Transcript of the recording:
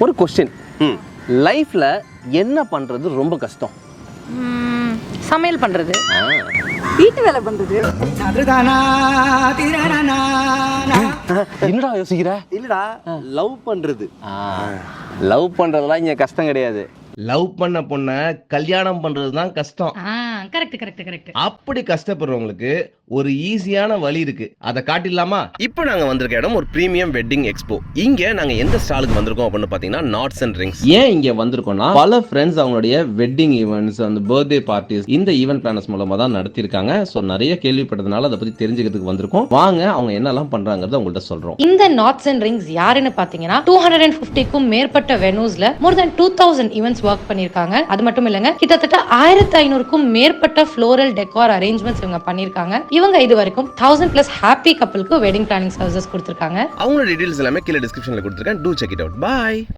ஒரு क्वेश्चन லைஃப்ல என்ன பண்றது ரொம்ப கஷ்டம்? சமையல் பண்றது, வீட்டு வேலை பண்றது. என்னடா யோசிக்கிற? இல்லடா, லவ் பண்றது. லவ் பண்றதெல்லாம் இங்க கஷ்டம் கிடையாது. லவ் பண்ண பொண்ண கல்யாணம் பண்றது தான் கஷ்டம். கரெக்ட். அப்படி கஷ்டப்படுறவங்களுக்கு ஒரு ஈஸியான வழி இருக்கு, அதை காட்டிடலாமா? இப்போ நாங்க வந்திருக்க இடம் ஒரு பிரீமியம் வெட்டிங் எக்ஸ்போ. இங்க நாங்க எந்த ஸ்டாலுக்கு வந்திருக்கோம் அப்படின்னு பாத்தீங்கன்னா நாட்ஸ் அண்ட் ரிங்ஸ். ஏன் இங்க வந்திருக்கோம்னா பல ஃப்ரெண்ட்ஸ் அவங்களுடைய வெட்டிங் ஈவெண்ட்ஸ், அந்த பர்த்டே பார்ட்டிஸ் இந்த ஈவென்ட் பிளானர்ஸ் மூலமா தான் நடத்திருக்காங்க. ஸோ நிறைய கேள்விப்பட்டதுனால அதை பத்தி தெரிஞ்சுக்கிறதுக்கு வந்திருக்கோம். வாங்க அவங்க என்னெல்லாம் பண்றாங்கறத உங்கள்கிட்ட சொல்றோம். இந்த நாட்ஸ் அண்ட் ரிங்ஸ் யாருன்னு பாத்தீங்கன்னா 250க்கும் மேற்பட்ட வென்யூஸ்ல மோர் தென் 2000 ஈவென்ட்ஸ் ஒர்க் பண்ணிருக்காங்க. அது மட்டும் இல்லங்க, கிட்டத்தட்ட 1500க்கும் மேற்பட்ட ஃப்ளோரல் டெக்கார் அரேஞ்ச்மெண்ட்ஸ் இவங்க பண்ணிருக்காங்க. இவங்க இது வரைக்கும் 1000+ ஹாப்பி கப்பலுக்கு வெட்டிங் பிளானிங் சர்வீசஸ் கொடுத்திருக்காங்க. அவங்களோட டீடைல்ஸ் எல்லாமே கீழே டிஸ்கிரிப்ஷன்ல கொடுத்திருக்கேன். Do check it out. By.